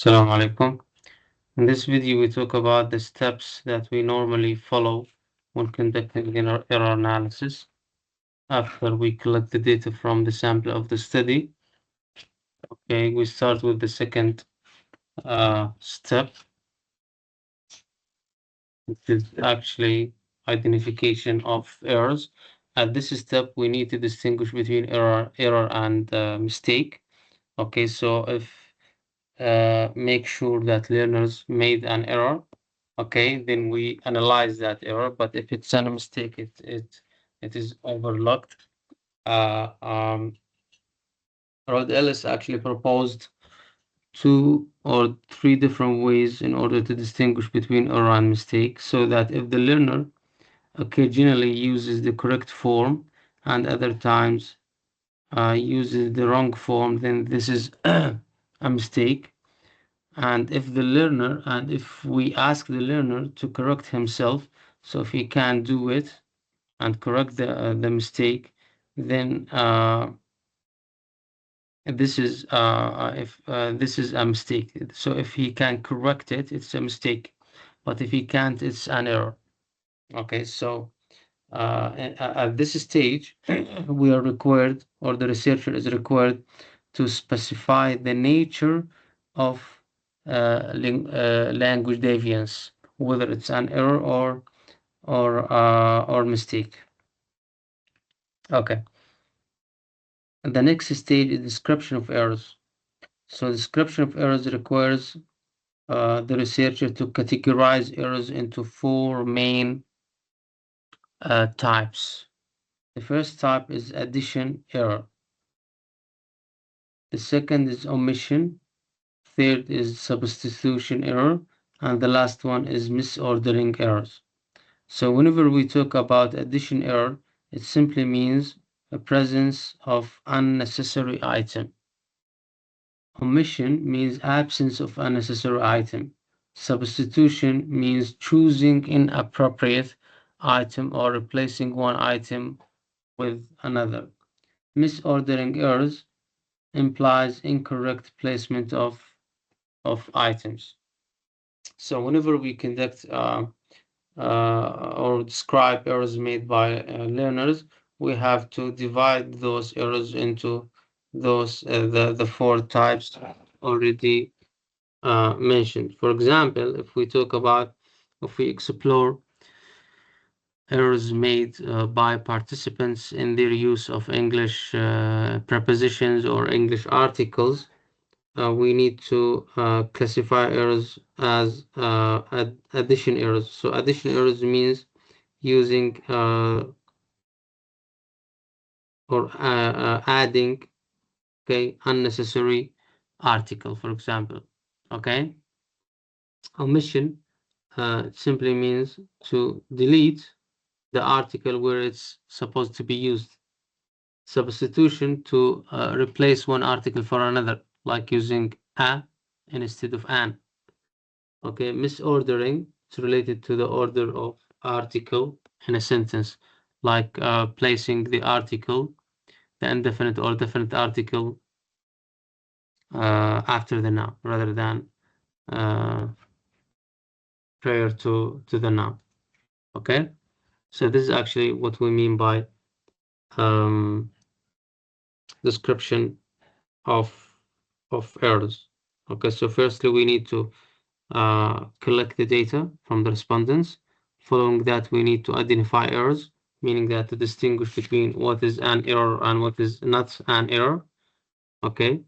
Assalamu alaikum. In this video, we talk about the steps that we normally follow when conducting error analysis after we collect the data from the sample of the study. Okay, we start with the second step, which is actually identification of errors. At this step, we need to distinguish between error and mistake. Okay, so if make sure that learners made an error. Okay, then we analyze that error. But if it's a mistake, it is overlooked. Rod Ellis actually proposed 2 or 3 different ways in order to distinguish between error and mistake, so that if the learner occasionally uses the correct form and other times uses the wrong form, then this is a mistake. And if we ask the learner to correct himself, so if he can do it and correct the mistake, then this is this is a mistake. So if he can correct it, it's a mistake, but if he can't, it's an error. Okay, so at this stage, we are required, or the researcher is required, to specify the nature of language deviance, whether it's an error or mistake. Okay. The next stage is description of errors. So description of errors requires the researcher to categorize errors into 4 main types. The first type is addition error. The second is omission. Third is substitution error. And the last one is misordering errors. So whenever we talk about addition error, it simply means a presence of unnecessary item. Omission means absence of unnecessary item. Substitution means choosing inappropriate item or replacing one item with another. Misordering errors implies incorrect placement of items. So whenever we conduct or describe errors made by learners, we have to divide those errors into those the 4 types already mentioned. For example, if we explore errors made by participants in their use of English prepositions or English articles, we need to classify errors as addition errors. So addition errors means using or adding, okay, unnecessary article, for example. Okay. Omission simply means to delete the article where it's supposed to be used. Substitution, to replace one article for another, like using a instead of an. Okay, misordering, it's related to the order of article in a sentence, like placing the article, the indefinite or definite article, after the noun rather than prior to the noun. Okay, so this is actually what we mean by description of errors. Okay, so firstly we need to collect the data from the respondents. Following that, we need to identify errors, meaning that to distinguish between what is an error and what is not an error. Okay,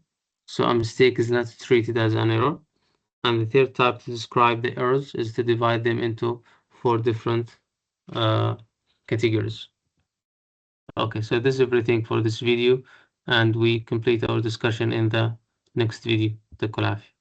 so a mistake is not treated as an error. And the third type to describe the errors is to divide them into 4 different categories. Okay, so this is everything for this video, and we complete our discussion in the next video. يعطيكم العافية.